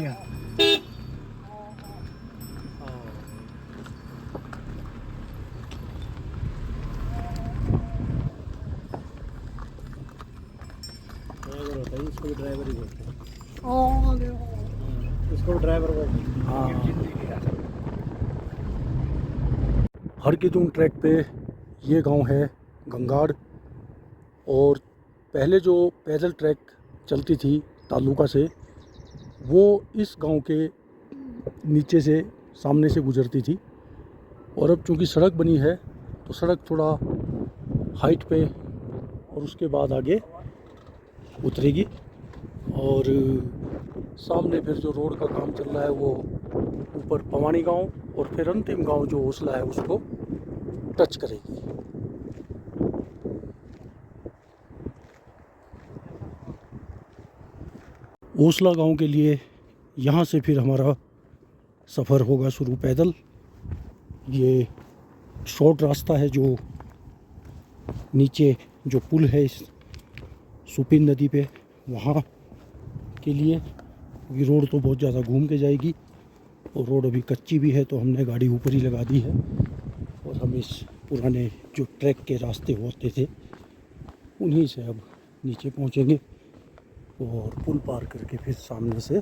दिया। इसको ड्राइवर ही बोलते हैं। इसको ड्राइवर बोलते हैं। हाँ, हरकीदुंग ट्रैक पे ये गांव है गंगाड़। और पहले जो पैदल ट्रैक चलती थी तालुका से, वो इस गांव के नीचे से सामने से गुजरती थी। और अब चूंकि सड़क बनी है तो सड़क थोड़ा हाइट पे और उसके बाद आगे उतरेगी। और सामने फिर जो रोड का काम चल रहा है वो ऊपर पवानी गांव और फिर अंतिम गांव जो ओसला है उसको टच करेगी। ओसला गांव के लिए यहाँ से फिर हमारा सफ़र होगा शुरू पैदल। ये शॉर्ट रास्ता है जो नीचे जो पुल है इस सुपिन नदी पे, वहाँ के लिए। ये रोड तो बहुत ज़्यादा घूम के जाएगी और रोड अभी कच्ची भी है, तो हमने गाड़ी ऊपर ही लगा दी है। और हम इस पुराने जो ट्रैक के रास्ते होते थे उन्हीं से अब नीचे पहुँचेंगे और पुल पार करके फिर सामने से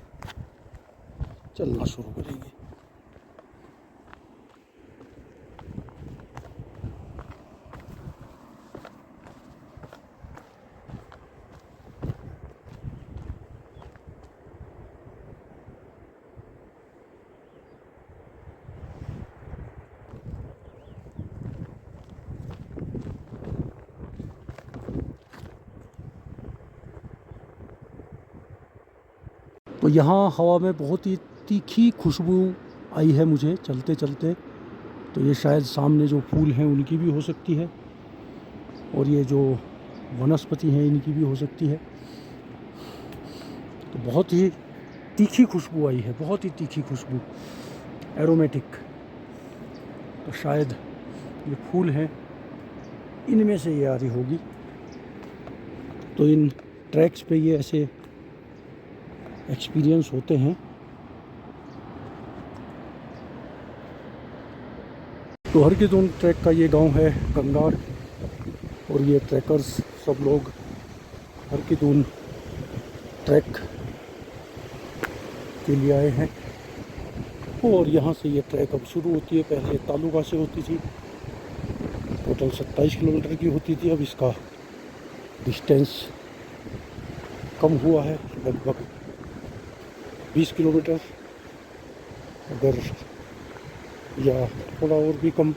चलना शुरू करेंगे। तो यहाँ हवा में बहुत ही तीखी खुशबू आई है मुझे चलते चलते। तो ये शायद सामने जो फूल हैं उनकी भी हो सकती है और ये जो वनस्पति हैं इनकी भी हो सकती है। तो बहुत ही तीखी खुशबू आई है, बहुत ही तीखी खुशबू, एरोमेटिक। तो शायद ये फूल हैं, इनमें से ये आ रही होगी। तो इन ट्रैक्स पे ये ऐसे एक्सपीरियंस होते हैं। तो हरकीदुंग ट्रैक का ये गांव है गंगाड़। और ये ट्रैकर्स सब लोग हरकीदुंग ट्रैक के लिए आए हैं। और यहाँ से ये ट्रैक अब शुरू होती है। पहले तालुका से होती थी, टोटल 27 किलोमीटर की होती थी। अब इसका डिस्टेंस कम हुआ है, लगभग 20 किलोमीटर अगर, या थोड़ा और भी कम।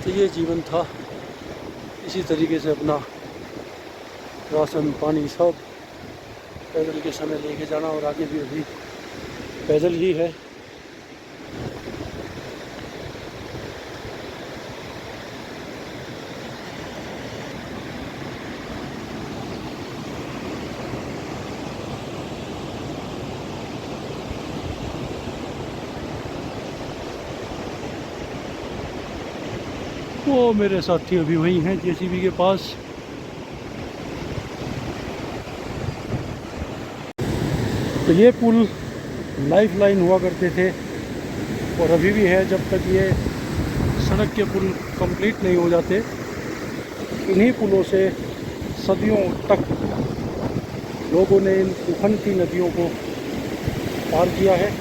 तो ये जीवन था, इसी तरीके से अपना राशन पानी सब पैदल के समय लेके जाना। और आगे भी अभी पैदल ही है। वो मेरे साथी अभी वहीं हैं जेसीबी के पास। तो ये पुल लाइफ लाइन हुआ करते थे और अभी भी है। जब तक ये सड़क के पुल कंप्लीट नहीं हो जाते, इन्हीं पुलों से सदियों तक लोगों ने इन उफनती नदियों को पार किया है।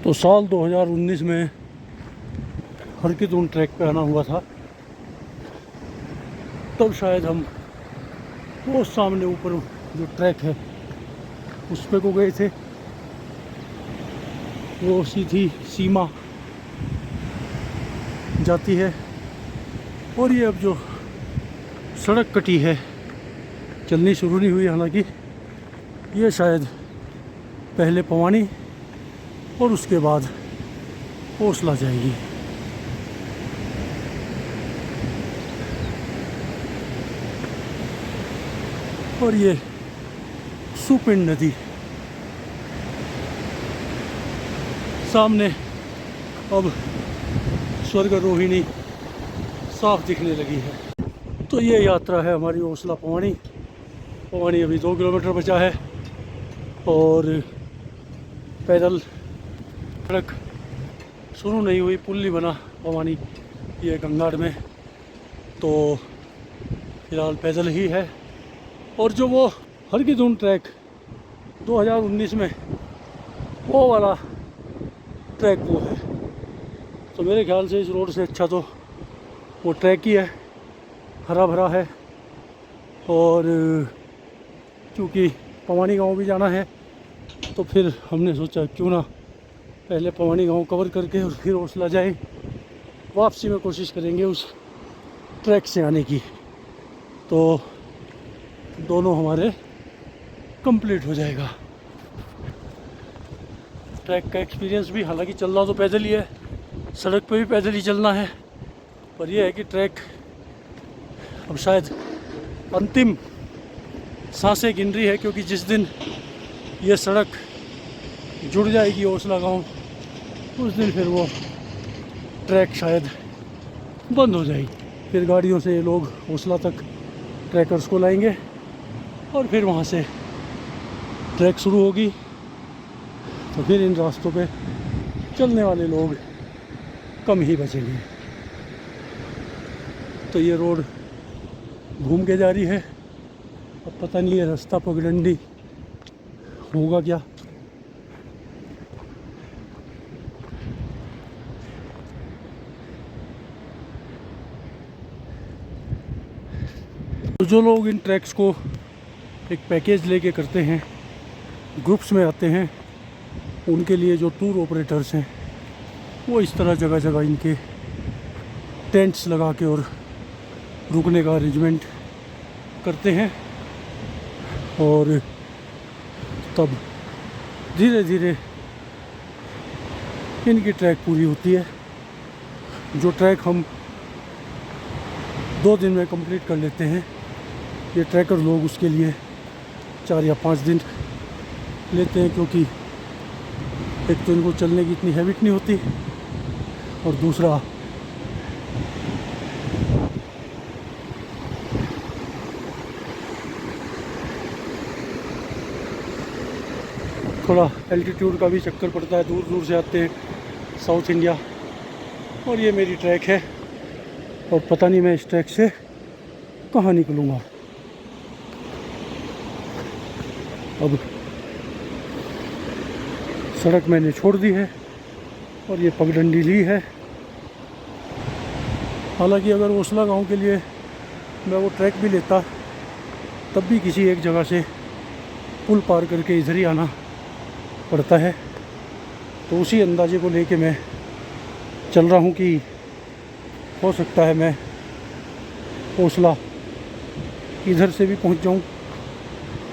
तो साल 2019 में हरकीदुंग ट्रैक पे आना हुआ था। तब शायद हम वो सामने ऊपर जो ट्रैक है उस पे को गए थे। वो सीधी सीमा जाती है और ये अब जो सड़क कटी है, चलनी शुरू नहीं हुई हालांकि, ये शायद पहले पवानी और उसके बाद ओसला जाएगी। और ये सुपिंड नदी सामने अब स्वर्गरोहिणी साफ दिखने लगी है। तो ये यात्रा है हमारी ओसला पवानी। पवानी अभी 2 किलोमीटर बचा है और पैदल सड़क शुरू नहीं हुई, पुल नहीं बना पवानी ये गंगाड़ में, तो फिलहाल पैदल ही है। और जो वो हरकी-दून ट्रैक 2019 में वो वाला ट्रैक वो है, तो मेरे ख्याल से इस रोड से अच्छा तो वो ट्रैक ही है, हरा भरा है। और क्योंकि पवानी गांव भी जाना है तो फिर हमने सोचा क्यों ना पहले पवानी गांव कवर करके और फिर ओसला जाए। वापसी में कोशिश करेंगे उस ट्रैक से आने की, तो दोनों हमारे कंप्लीट हो जाएगा। ट्रैक का एक्सपीरियंस भी, हालांकि चलना तो पैदल ही है, सड़क पे भी पैदल ही चलना है, पर यह है कि ट्रैक अब शायद अंतिम सांसें गिन रही है, क्योंकि जिस दिन ये सड़क जुड़ जाएगी ओसला गांव उस दिन फिर वो ट्रैक शायद बंद हो जाएगी। फिर गाड़ियों से ये लोग ओसला तक ट्रैकर्स को लाएंगे और फिर वहाँ से ट्रैक शुरू होगी, तो फिर इन रास्तों पे चलने वाले लोग कम ही बचेंगे। तो ये रोड घूम के जा रही है, अब पता नहीं है रास्ता पगडंडी होगा क्या। तो जो लोग इन ट्रैक्स को एक पैकेज लेके करते हैं, ग्रुप्स में आते हैं, उनके लिए जो टूर ऑपरेटर्स हैं वो इस तरह जगह जगह इनके टेंट्स लगा के और रुकने का अरेंजमेंट करते हैं, और तब धीरे धीरे इनकी ट्रैक पूरी होती है। जो ट्रैक हम 2 दिन में कंप्लीट कर लेते हैं, ये ट्रैकर लोग उसके लिए 4 या 5 दिन लेते हैं, क्योंकि एक तो इनको चलने की इतनी हैबिट नहीं होती और दूसरा थोड़ा एल्टीट्यूड का भी चक्कर पड़ता है, दूर दूर से आते हैं साउथ इंडिया। और ये मेरी ट्रैक है और पता नहीं मैं इस ट्रैक से कहाँ निकलूँगा। अब सड़क मैंने छोड़ दी है और ये पगडंडी ली है। हालांकि अगर ओसला गांव के लिए मैं वो ट्रैक भी लेता तब भी किसी एक जगह से पुल पार करके इधर ही आना पड़ता है, तो उसी अंदाजे को लेके मैं चल रहा हूँ कि हो सकता है मैं ओसला इधर से भी पहुँच जाऊँ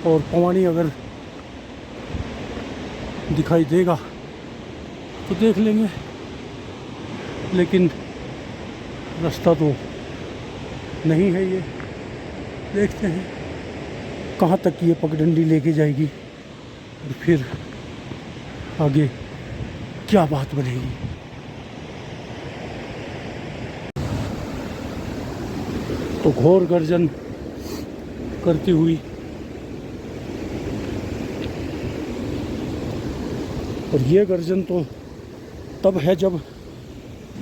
और पवानी अगर दिखाई देगा तो देख लेंगे, लेकिन रास्ता तो नहीं है ये। देखते हैं कहाँ तक ये पगडंडी लेके जाएगी और फिर आगे क्या बात बनेगी। तो घोर गर्जन करती हुई और ये गर्जन तो तब है जब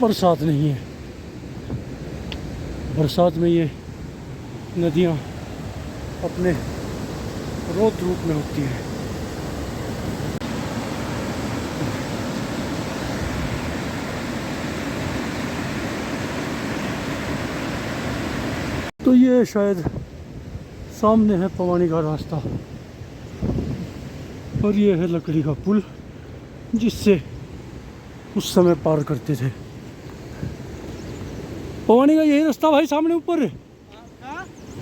बरसात नहीं है। बरसात में ये नदियाँ अपने रौद्र रूप में होती हैं। तो ये शायद सामने है पवानी का रास्ता और ये है लकड़ी का पुल जिससे उस समय पार करते थे। पवानी का यही रास्ता भाई सामने ऊपर है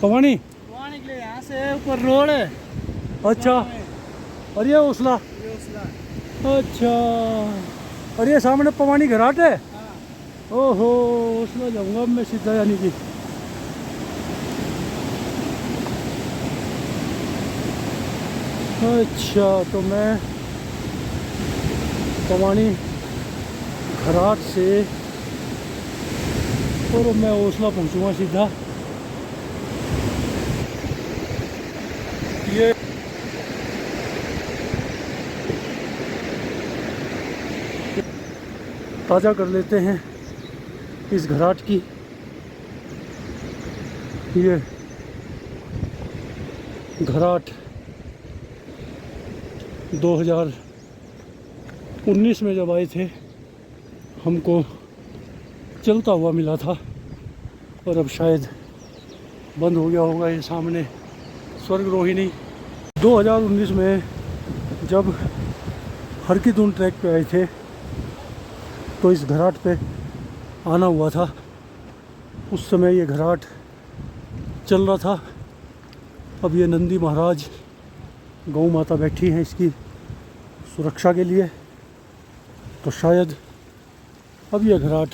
पवानी के लिए यहाँ से ऊपर रोड है। अच्छा और ये ओसला अच्छा और ये सामने पवानी घराट है। ओहो ओसला जाऊंगा अब मैं सीधा यानी कि अच्छा तो मैं पवानी घराट से और मैं ओसला पहुंचूंगा सीधा। ये ताज़ा कर लेते हैं इस घराट की। ये घराट 2019 में जब आए थे हमको चलता हुआ मिला था और अब शायद बंद हो गया होगा। ये सामने स्वर्ग रोहिणी 2019 में जब हरकीदुन ट्रैक पे आए थे तो इस घराट पे आना हुआ था। उस समय ये घराट चल रहा था। अब ये नंदी महाराज गौ माता बैठी हैं इसकी सुरक्षा के लिए, तो शायद अब ये घराट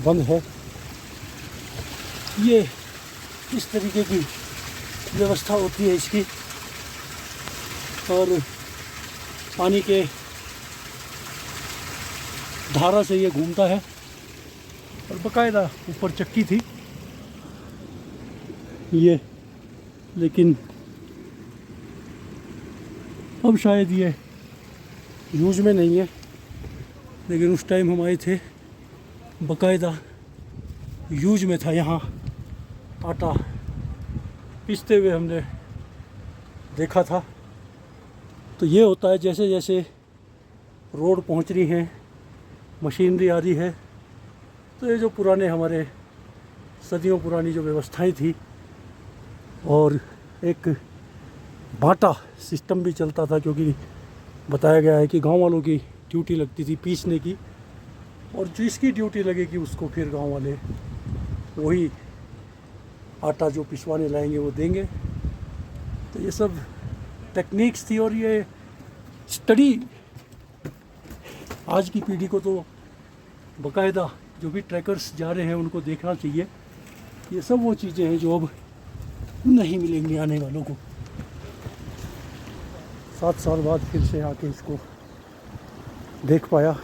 बंद है। ये इस तरीके की व्यवस्था होती है इसकी और पानी के धारा से ये घूमता है और बाकायदा ऊपर चक्की थी ये, लेकिन अब शायद ये यूज में नहीं है। लेकिन उस टाइम हम आए थे बाकायदा यूज में था। यहाँ आटा पीसते हुए हमने देखा था। तो ये होता है जैसे जैसे रोड पहुँच रही हैं, मशीनरी आ रही है, तो ये जो पुराने हमारे सदियों पुरानी जो व्यवस्थाएं थी और एक बाटा सिस्टम भी चलता था, क्योंकि बताया गया है कि गांव वालों की ड्यूटी लगती थी पीसने की और जिसकी ड्यूटी लगेगी उसको फिर गांव वाले वही आटा जो पिसवाने लाएंगे वो देंगे। तो ये सब टेक्निक्स थी और ये स्टडी आज की पीढ़ी को तो बाकायदा जो भी ट्रैकर्स जा रहे हैं उनको देखना चाहिए। ये सब वो चीज़ें हैं जो अब नहीं मिलेंगी आने वालों को। 7 साल बाद फिर से आके इसको देख पाया,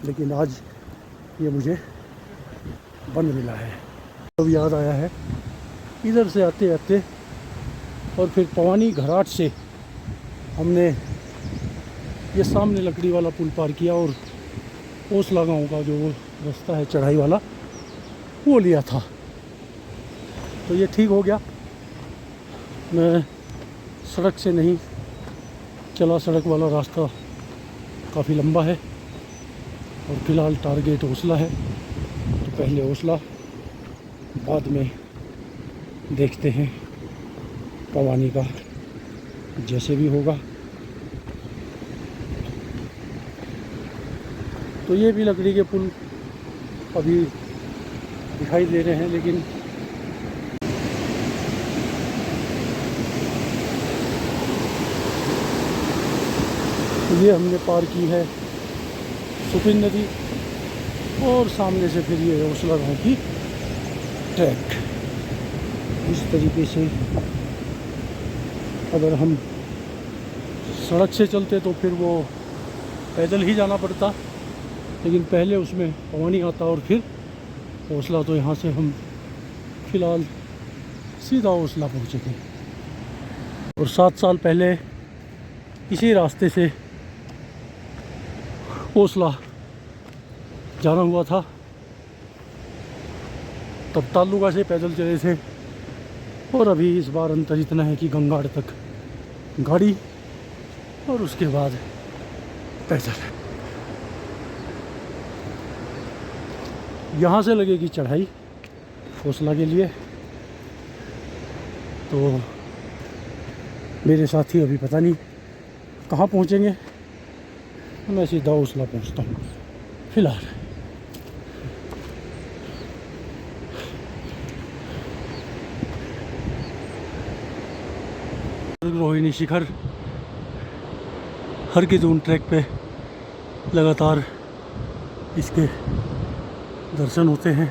लेकिन आज ये मुझे बंद मिला है। अब याद आया है इधर से आते आते और फिर पवानी घराट से हमने ये सामने लकड़ी वाला पुल पार किया और ओसला गाँव का जो रास्ता है चढ़ाई वाला वो लिया था। तो ये ठीक हो गया, मैं सड़क से नहीं चला। सड़क वाला रास्ता काफ़ी लंबा है और फ़िलहाल टारगेट ओसला है। तो पहले ओसला, बाद में देखते हैं पवानी का जैसे भी होगा। तो ये भी लकड़ी के पुल अभी दिखाई दे रहे हैं, लेकिन ये हमने पार की है सुपिन नदी और सामने से फिर ये ओसला गाँव की ट्रैक। इस तरीके से अगर हम सड़क से चलते तो फिर वो पैदल ही जाना पड़ता, लेकिन पहले उसमें पवानी आता और फिर ओसला। तो यहाँ से हम फ़िलहाल सीधा ओसला पहुँचे थे और 7 साल पहले इसी रास्ते से ओसला जाना हुआ था। तब तालुका से पैदल चले थे और अभी इस बार अंतर इतना है कि गंगाड़ तक गाड़ी और उसके बाद पैदल। यहाँ से लगेगी चढ़ाई ओसला के लिए तो मेरे साथी अभी पता नहीं कहाँ पहुँचेंगे, मैं सीधा ओसला पहुँचता हूँ फिलहाल। रोहिणी शिखर हर की दून ट्रैक पे लगातार इसके दर्शन होते हैं।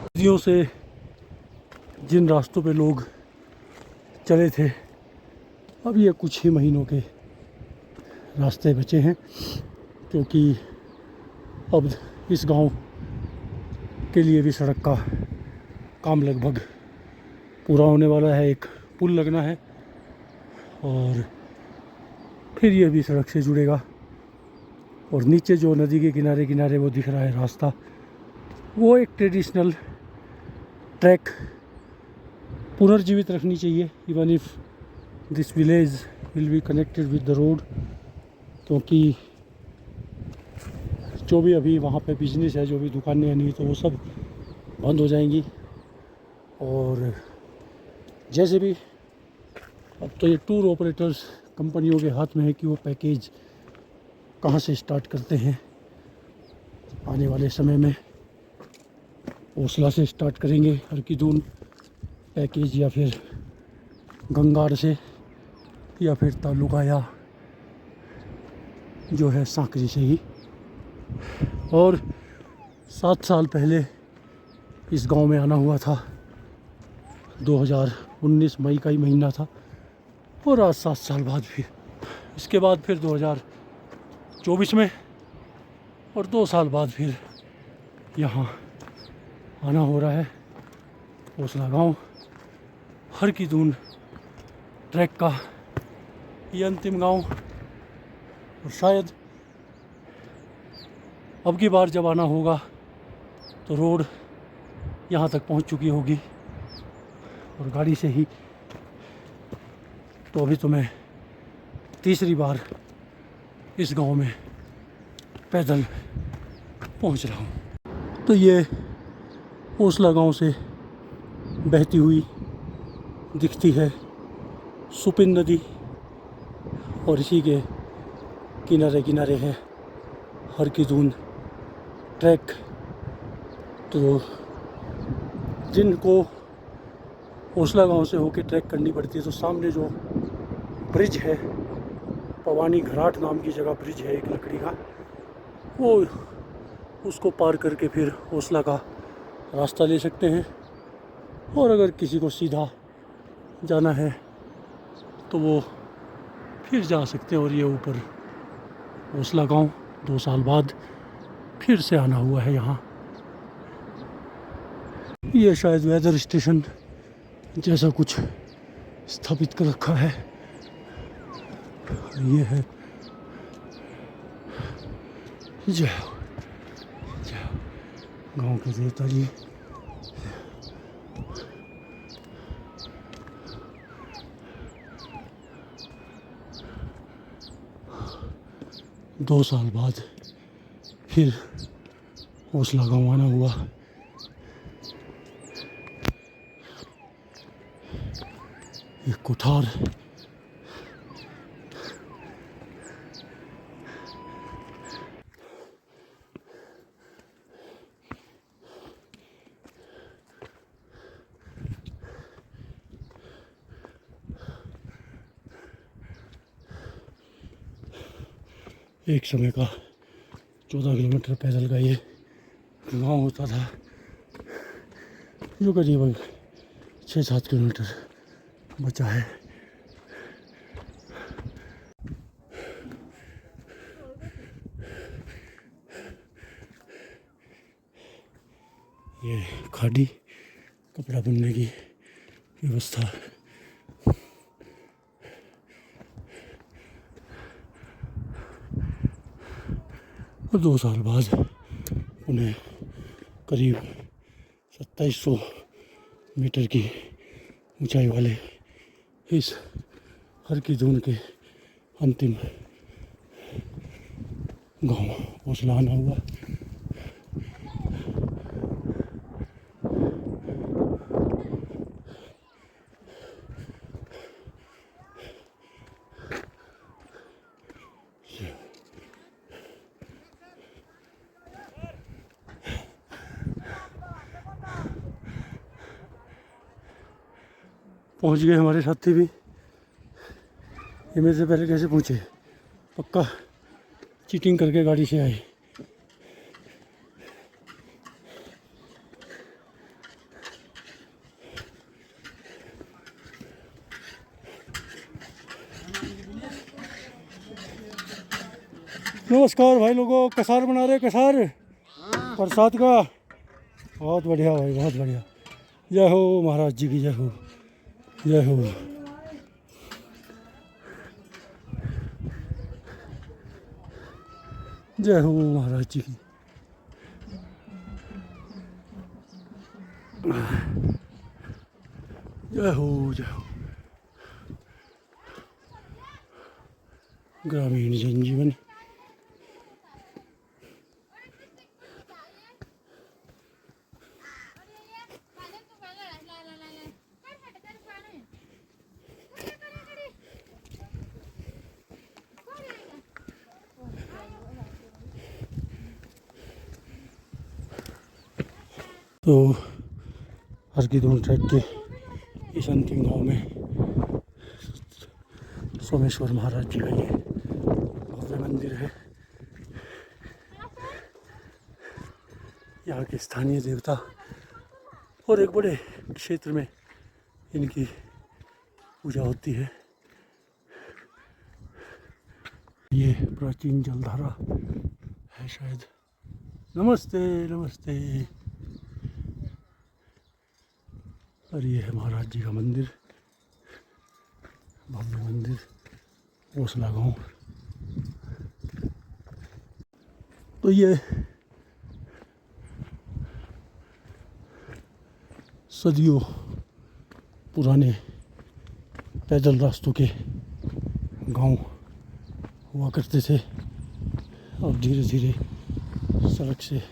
सदियों से जिन रास्तों पे लोग चले थे, अब ये कुछ ही महीनों के रास्ते बचे हैं, क्योंकि अब इस गांव के लिए भी सड़क का काम लगभग पूरा होने वाला है। एक पुल लगना है और फिर ये भी सड़क से जुड़ेगा। और नीचे जो नदी के किनारे किनारे वो दिख रहा है रास्ता, वो एक ट्रेडिशनल ट्रैक पुनर्जीवित रखनी चाहिए, even if this village will be connected with the road, क्योंकि जो भी अभी वहाँ पे बिजनेस है, जो भी दुकानें नहीं, तो वो सब बंद हो जाएंगी। और जैसे भी अब तो ये टूर ऑपरेटर्स कंपनियों के हाथ में है कि वो पैकेज कहाँ से स्टार्ट करते हैं। आने वाले समय में ओसला से स्टार्ट करेंगे हर की दून पैकेज, या फिर गंगार से, या फिर तालुका या जो है सांकरी से ही। और 7 साल पहले इस गांव में आना हुआ था, 2019 मई का ही महीना था, और आज 7 साल बाद फिर, इसके बाद फिर 2024 में, और 2 साल बाद फिर यहाँ आना हो रहा है। ओसला गांव हर की दून ट्रैक का ये अंतिम गांव, और शायद अब की बार जब आना होगा तो रोड यहाँ तक पहुँच चुकी होगी, और गाड़ी से ही। तो अभी तो मैं तीसरी बार इस गांव में पैदल पहुँच रहा हूँ। तो ये ओसला गांव से बहती हुई दिखती है सुपिन नदी, और इसी के किनारे किनारे है हर की दून ट्रैक। तो जिनको ओसला गांव से होकर ट्रैक करनी पड़ती है, तो सामने जो ब्रिज है, पवानी घराट नाम की जगह ब्रिज है एक लकड़ी का, वो उसको पार करके फिर ओसला का रास्ता ले सकते हैं। और अगर किसी को सीधा जाना है तो वो फिर जा सकते हैं। और ये ऊपर ओसला गांव 2 साल बाद फिर से आना हुआ है यहाँ। ये शायद वेदर स्टेशन जैसा कुछ स्थापित कर रखा है। ये है जय गांव के देवता जी। दो साल बाद फिर ओसला गांव आना हुआ। एक कोठार, एक समय का 14 किलोमीटर पैदल का ये गांव होता था, जो करीबन 6-7 किलोमीटर बचा है। ये खाड़ी कपड़ा बुनने की व्यवस्था। और 2 साल बाद उन्हें करीब 2700 मीटर की ऊंचाई वाले इस हर की दून के अंतिम गांव ओसला आना हुआ। पहुंच गए हमारे साथी भी। ये मेरे से पहले कैसे पहुंचे? पक्का चीटिंग करके गाड़ी से आए। नमस्कार भाई लोगों, कसार बना रहे, कसार प्रसाद का। बहुत बढ़िया भाई, बहुत बढ़िया। जय हो महाराज जी की, जय हो, जय हो। जय हो महाराज जी की। जय हो, जय हो। ग्रामीण जनजीवन। तो हरकीदोन ट्रैक के इस अंतिम गांव में सोमेश्वर महाराज जी का ये भव्य मंदिर है। यहाँ के स्थानीय देवता और एक बड़े क्षेत्र में इनकी पूजा होती है। ये प्राचीन जलधारा है शायद। नमस्ते, नमस्ते। और ये है महाराज जी का मंदिर, भव्य मंदिर, ओसला गाँव। तो ये सदियों पुराने पैदल रास्तों के गांव हुआ करते थे। अब धीरे धीरे सड़क से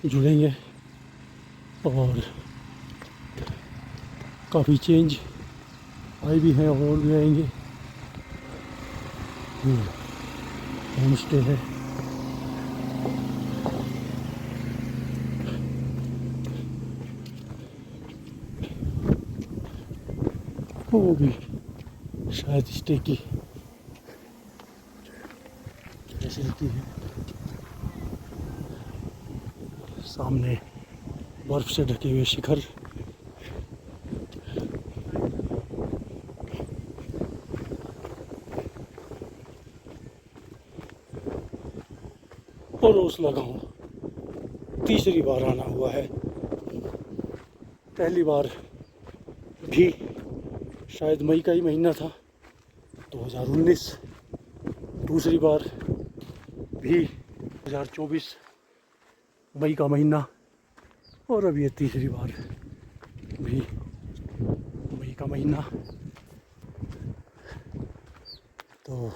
जुड़ेंगे और काफ़ी चेंज आए भी हैं और भी आएंगे। होम स्टे है। वो भी शायद स्टे की फैसिलिटी है। सामने बर्फ से ढके हुए शिखर। और ओसला गाँव तीसरी बार आना हुआ है। पहली बार भी शायद मई का ही महीना था, 2019। दूसरी बार भी 2024 मई का महीना। और अब ये तीसरी बार भी मई का महीना। तो